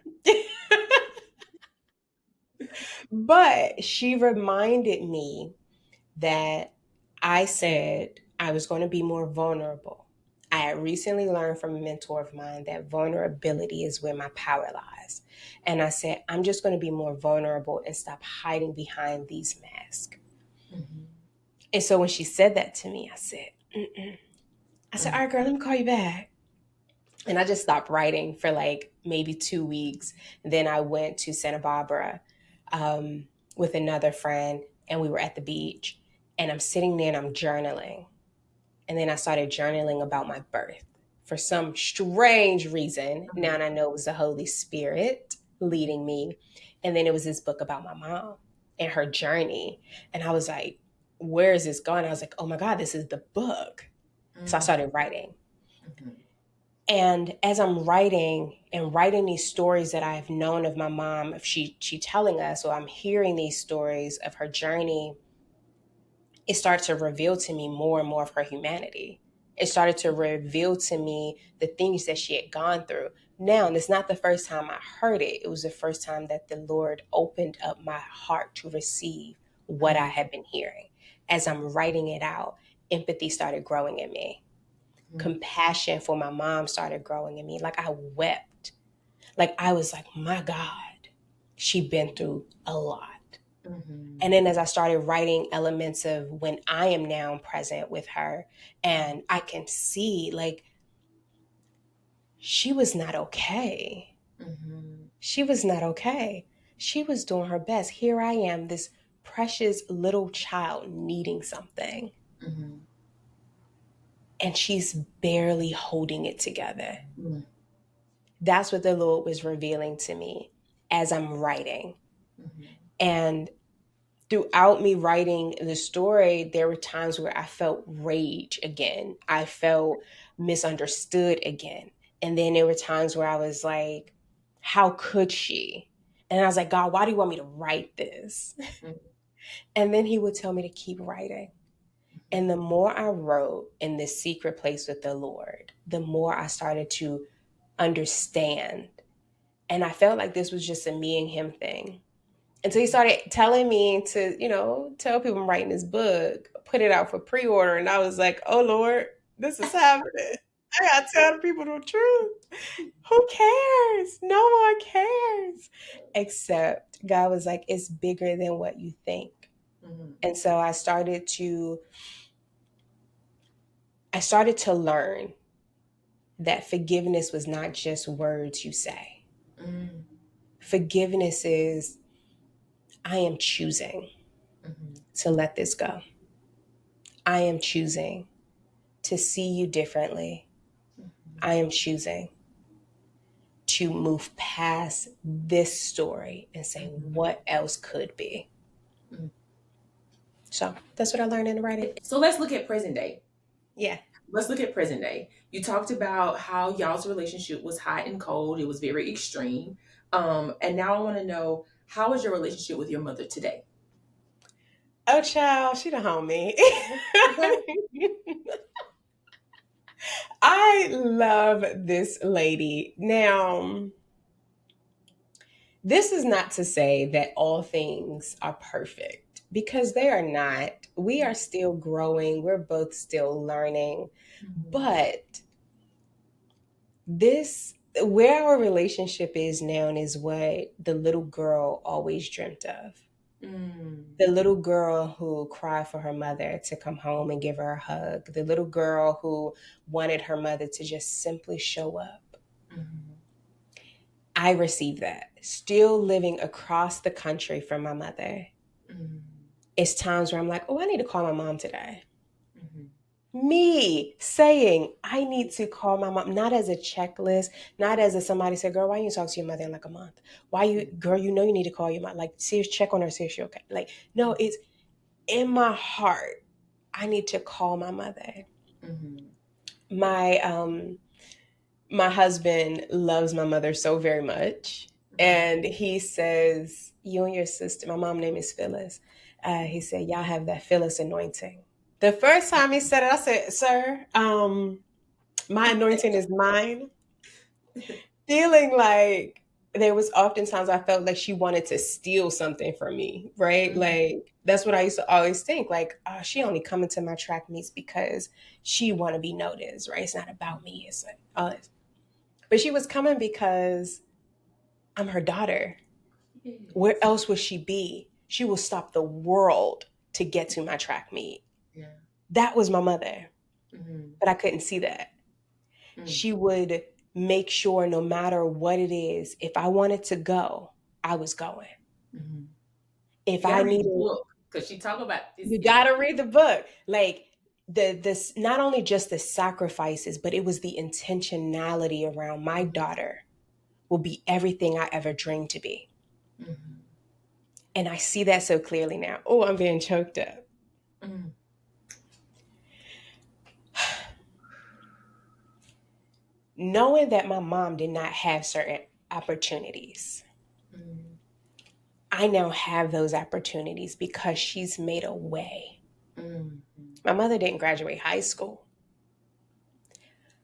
But she reminded me that I said I was going to be more vulnerable. I had recently learned from a mentor of mine that vulnerability is where my power lies. And I said, I'm just going to be more vulnerable and stop hiding behind these masks. And so when she said that to me, I said, I said, all right, girl, let me call you back. And I just stopped writing for like maybe 2 weeks. Then I went to Santa Barbara with another friend, and we were at the beach. And I'm sitting there and I'm journaling. And then I started journaling about my birth for some strange reason. Now I know it was the Holy Spirit leading me. And then it was this book about my mom and her journey. And I was like, where is this going? I was like, oh my God, this is the book. So I started writing. And as I'm writing and writing these stories that I've known of my mom, if she telling us, or I'm hearing these stories of her journey, it started to reveal to me more and more of her humanity. It started to reveal to me the things that she had gone through. Now, and it's not the first time I heard it. It was the first time that the Lord opened up my heart to receive what I had been hearing. As I'm writing it out, empathy started growing in me. Compassion for my mom started growing in me. Like I wept. Like I was like, my God, she'd been through a lot. And then as I started writing elements of when I am now present with her, and I can see like she was not okay. She was not okay. She was doing her best. Here I am, this precious little child needing something. And she's barely holding it together. That's what the Lord was revealing to me as I'm writing. And throughout me writing the story, there were times where I felt rage again. I felt misunderstood again. And then there were times where I was like, how could she? And I was like, God, why do you want me to write this? And then he would tell me to keep writing. And the more I wrote in this secret place with the Lord, the more I started to understand. And I felt like this was just a me and him thing. Until he started telling me to, tell people I'm writing this book, put it out for pre-order. And I was like, oh Lord, this is happening. I gotta tell the people the truth. Who cares? No one cares. Except God was like, it's bigger than what you think. And so I started to learn that forgiveness was not just words you say. Forgiveness is, I am choosing to let this go. I am choosing to see you differently. I am choosing to move past this story and say, what else could be? So that's what I learned in the writing. So let's look at present day. Yeah. Let's look at present day. You talked about how y'all's relationship was hot and cold. It was very extreme. And now I want to know, how is your relationship with your mother today? Oh, child, she the homie. I love this lady. Now, this is not to say that all things are perfect, because they are not. We are still growing. We're both still learning. But this Where our relationship is now is what the little girl always dreamt of. Mm. The little girl who cried for her mother to come home and give her a hug. The little girl who wanted her mother to just simply show up. Mm-hmm. I received that. Still living across the country from my mother. Mm-hmm. It's times where I'm like, oh, I need to call my mom today. Mm-hmm. Me saying I need to call my mom, not as a checklist, not as if somebody said, girl, why you talk to your mother in like a month? Why you, girl, you know you need to call your mom. Like, see, check on her, see if she's okay. Like, no, it's in my heart. I need to call my mother. Mm-hmm. My my husband loves my mother so very much. And he says, you and your sister, my mom's name is Phyllis. He said, y'all have that Phyllis anointing. The first time he said it, I said, sir, my anointing is mine. Feeling like there was oftentimes I felt like she wanted to steal something from me, right? Mm-hmm. Like that's what I used to always think. Like, oh, she only coming to my track meets because she want to be noticed, right? It's not about me. It's like all this. But she was coming because I'm her daughter. Where Yes. else would she be? She will stop the world to get to my track meet. Yeah. That was my mother, Mm-hmm. but I couldn't see that. Mm-hmm. She would make sure no matter what it is, if I wanted to go, I was going. Mm-hmm. If You got I to read the needed, book because she talk about this. you It's gotta read the book. Like this not only just the sacrifices, but it was the intentionality around my daughter will be everything I ever dreamed to be. mm-hmm. And I see that so clearly now. Oh, I'm being choked up. Mm-hmm. Knowing that my mom did not have certain opportunities, Mm-hmm. I now have those opportunities because she's made a way. Mm-hmm. My mother didn't graduate high school.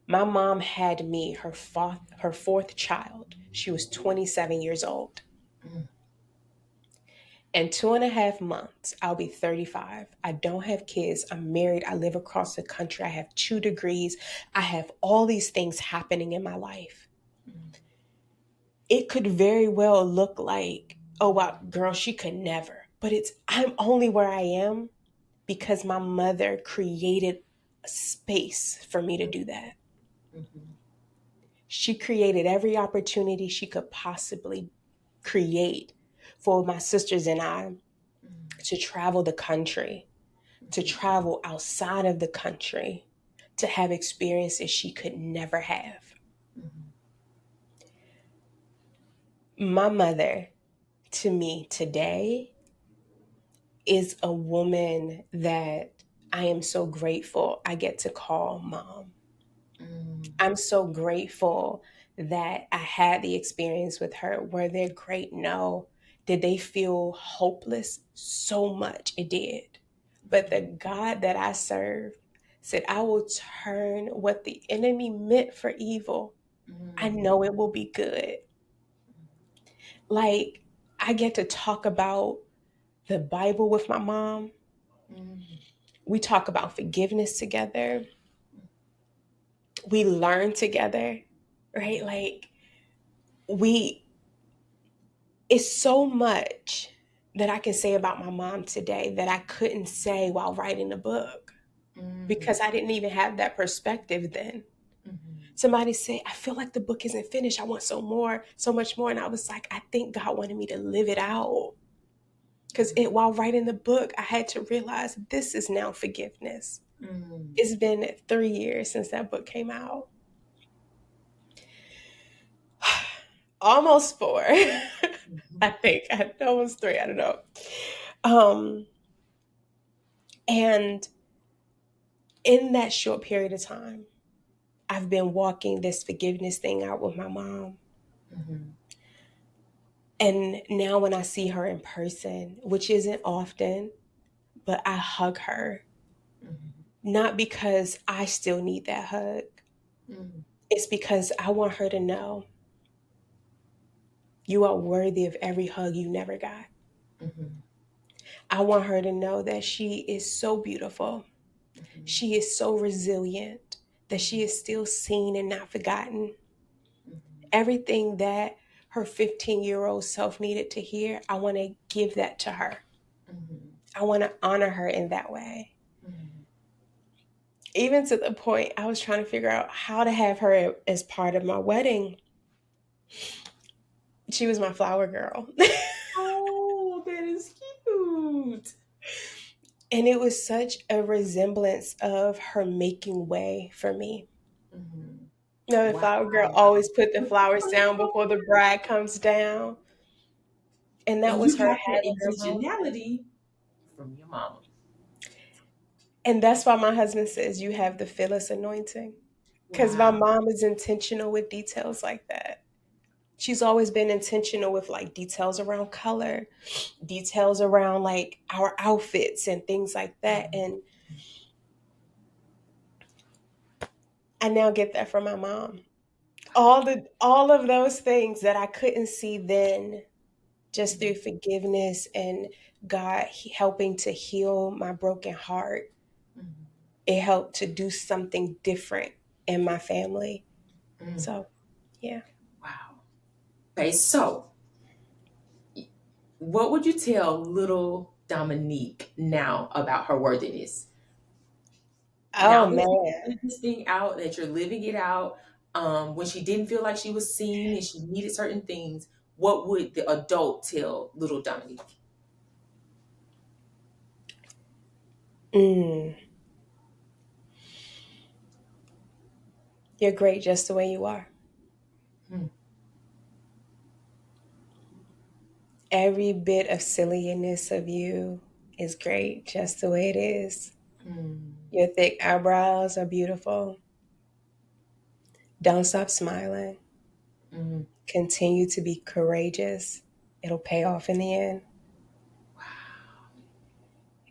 My mom had me her fourth child. She was 27 years old. Mm-hmm. In 2.5 months, I'll be 35. I don't have kids. I'm married. I live across the country. I have 2 degrees. I have all these things happening in my life. It could very well look like, oh, wow, girl, she could never. But I'm only where I am because my mother created a space for me to do that. Mm-hmm. She created every opportunity she could possibly create for my sisters and I to travel the country, to travel outside of the country, to have experiences she could never have. Mm-hmm. My mother, to me today, is a woman that I am so grateful I get to call mom. Mm-hmm. I'm so grateful that I had the experience with her. Were they great? No. Did they feel hopeless? So much it did. But the God that I serve said, I will turn what the enemy meant for evil. I Mm-hmm. know it will be good. Like, I get to talk about the Bible with my mom. Mm-hmm. We talk about forgiveness together. We learn together, right? Like, we it's so much that I can say about my mom today that I couldn't say while writing the book Mm-hmm. because I didn't even have that perspective then. Mm-hmm. Somebody said, I feel like the book isn't finished. I want so much more. And I was like, I think God wanted me to live it out. Because while writing the book, I had to realize this is now forgiveness. Mm-hmm. It's been 3 years since that book came out. Almost 4. I think. I know it was 3. I don't know. Um, and in that short period of time, I've been walking this forgiveness thing out with my mom. Mm-hmm. And now when I see her in person, which isn't often, but I hug her, Mm-hmm. not because I still need that hug. Mm-hmm. It's because I want her to know you are worthy of every hug you never got. Mm-hmm. I want her to know that she is so beautiful. She is so resilient, that she is still seen and not forgotten. Everything that her 15-year-old self needed to hear, I want to give that to her. Mm-hmm. I want to honor her in that way. Mm-hmm. Even to the point I was trying to figure out how to have her as part of my wedding. She was my flower girl. Oh, that is cute. And it was such a resemblance of her making way for me. Mm-hmm. You know, the Wow. flower girl always put the flowers down before the bride comes down. And that And you was her got that having her moment. intentionality from your mama. And that's why my husband says you have the Phyllis anointing. Because my Wow. mom is intentional with details like that. She's always been intentional with like details around color, details around like our outfits and things like that. Mm-hmm. And I now get that from my mom. All of those things that I couldn't see then, just through forgiveness and God helping to heal my broken heart, Mm-hmm. it helped to do something different in my family. Mm. So, yeah. Wow. Okay, so what would you tell little Dominique now about her worthiness? Oh Now that you man. figured this thing out, that you're living it out, when she didn't feel like she was seen and she needed certain things, what would the adult tell little Dominique? Mm, you're great just the way you are. Hmm. Every bit of silliness of you is great just the way it is. Hmm. Your thick eyebrows are beautiful. Don't stop smiling. Hmm. Continue to be courageous. It'll pay off in the end.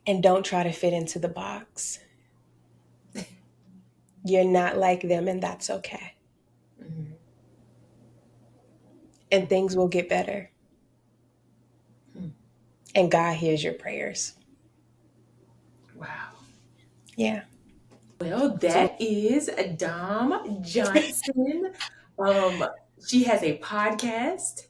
And don't try to fit into the box. You're not like them, and that's okay. Hmm. And things will get better. Hmm. And God hears your prayers. Wow. Yeah. Well, So, that is Dom Johnson. Um, she has a podcast.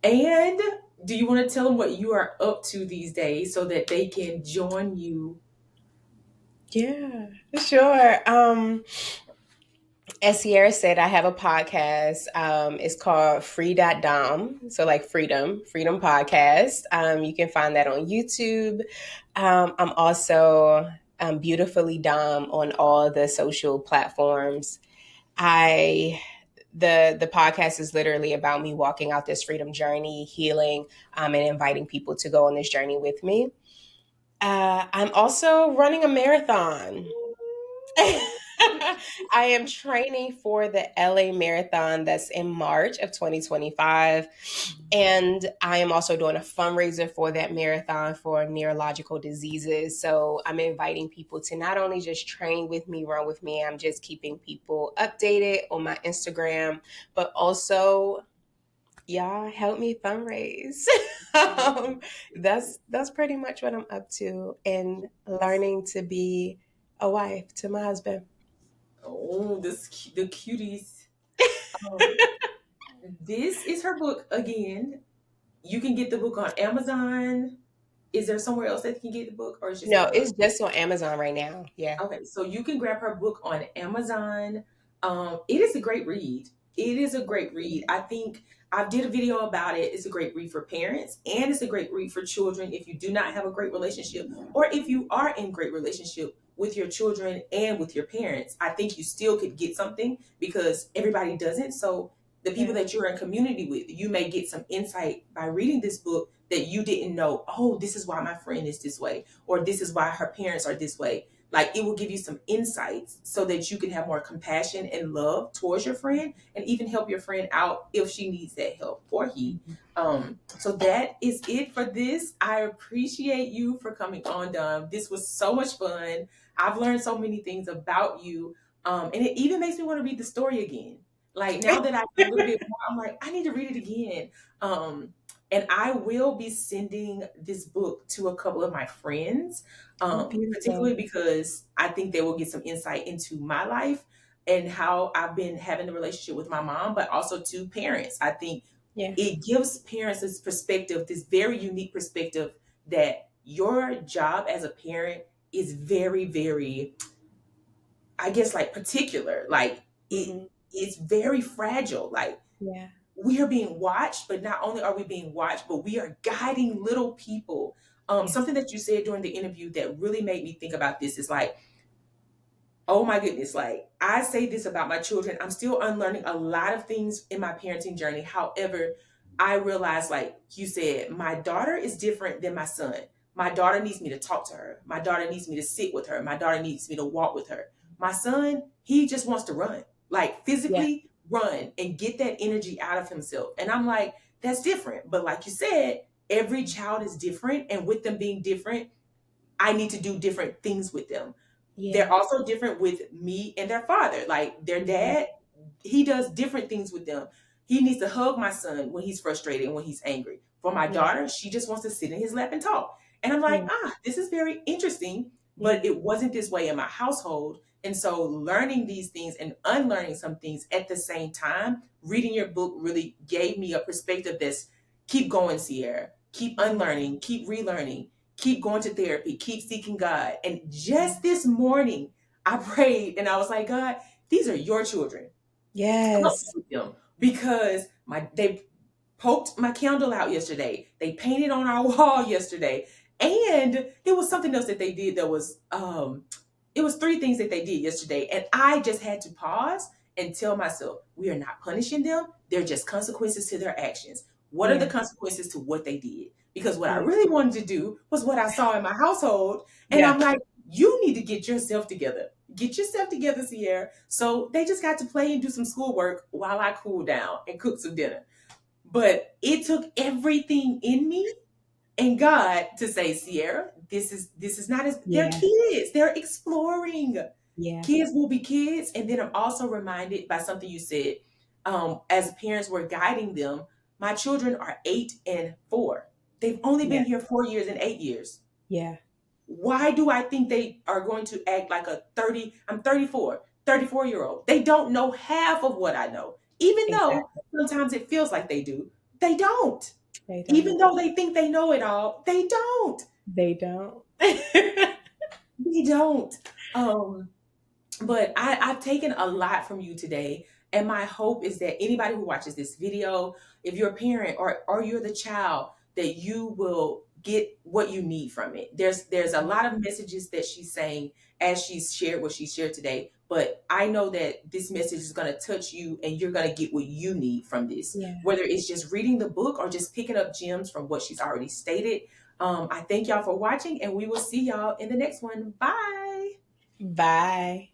And do you want to tell them what you are up to these days so that they can join you? yeah, sure. As Sierra said, I have a podcast. It's called Free.dom. So, like Freedom Podcast. You can find that on YouTube. I'm also Beautifully Dom on all the social platforms. I the podcast is literally about me walking out this freedom journey, healing, and inviting people to go on this journey with me. I'm also running a marathon. I am training for the LA Marathon that's in March of 2025. And I am also doing a fundraiser for that marathon for neurological diseases. So I'm inviting people to not only just train with me, run with me, I'm just keeping people updated on my Instagram, but also y'all help me fundraise. That's pretty much what I'm up to, and learning to be a wife to my husband. Oh, the cuties. Um, this is her book again. You can get the book on Amazon. Is there somewhere else that you can get the book, or is it just No, Amazon? it's just on Amazon right now. Yeah. Okay, so you can grab her book on Amazon. It is a great read. It is a great read. I think I did a video about it. It's a great read for parents, and it's a great read for children if you do not have a great relationship, or if you are in great relationship with your children and with your parents. I think you still could get something because everybody doesn't. So the people Yeah. that you're in community with, you may get some insight by reading this book that you didn't know. Oh, this is why my friend is this way, or this is why her parents are this way. Like, it will give you some insights so that you can have more compassion and love towards your friend, and even help your friend out if she needs that help, or he. So that is it for this. I appreciate you for coming on, Dom. This was so much fun. I've learned so many things about you. And it even makes me want to read the story again. Like, now that I know a little bit more, I'm like, I need to read it again. And I will be sending this book to a couple of my friends, Oh, beautiful. particularly because I think they will get some insight into my life. and how I've been having the relationship with my mom, but also to parents. I think Yeah. it gives parents this perspective, this very unique perspective, that your job as a parent is very, very, I guess, like particular. Like it Hmm. is very fragile. Like Yeah. we are being watched, but not only are we being watched, but we are guiding little people. Yes. Something that you said during the interview that really made me think about this is like, oh my goodness, like I say this about my children. I'm still unlearning a lot of things in my parenting journey. However, I realize, like you said, my daughter is different than my son. My daughter needs me to talk to her. My daughter needs me to sit with her. My daughter needs me to walk with her. My son, he just wants to run, like Yeah. physically run and get that energy out of himself. And I'm like, that's different. But like you said, every child is different. And with them being different, I need to do different things with them. Yeah. They're also different with me and their father. Like their Hmm. dad, he does different things with them. He needs to hug my son when he's frustrated and when he's angry. For my Yeah. daughter, she just wants to sit in his lap and talk. And I'm like, Yeah. this is very interesting, Yeah. but it wasn't this way in my household. And so learning these things and unlearning some things at the same time, reading your book really gave me a perspective that's keep going, Sierra. Keep Hmm. unlearning, keep relearning, keep going to therapy, keep seeking God. And Yeah. just this morning, I prayed and I was like, God, these are your children. Help me Yes. with them because they poked my candle out yesterday. They painted on our wall yesterday. And it was something else that they did that was it was three things that they did yesterday. And I just had to pause and tell myself, we are not punishing them. They're just consequences to their actions. What are the Yeah. consequences to what they did? Because what I Yeah. really wanted to do was what I saw in my household. And Yeah. I'm like, you need to get yourself together. Get yourself together, Sierra. So they just got to play and do some schoolwork while I cool down and cook some dinner. But it took everything in me and God to say, Sierra, this is not as they're Yeah. kids. They're exploring. Yeah. Kids will be kids. And then I'm also reminded by something you said. As parents were guiding them, my children are 8 and 4. They've only been Yeah. here 4 years and 8 years. Yeah. Why do I think they are going to act like a 30? I'm 34 year old. They don't know half of what I know. Even though Exactly. sometimes it feels like they do, they don't. They Even don't. though they think they know it all, they don't. They don't. They don't. Um, but I've taken a lot from you today. And my hope is that anybody who watches this video, if you're a parent or you're the child, that you will get what you need from it. There's a lot of messages that she's saying as she's shared what she shared today. But I know that this message is going to touch you and you're going to get what you need from this, Yeah. whether it's just reading the book or just picking up gems from what she's already stated. I thank y'all for watching and we will see y'all in the next one. Bye. Bye.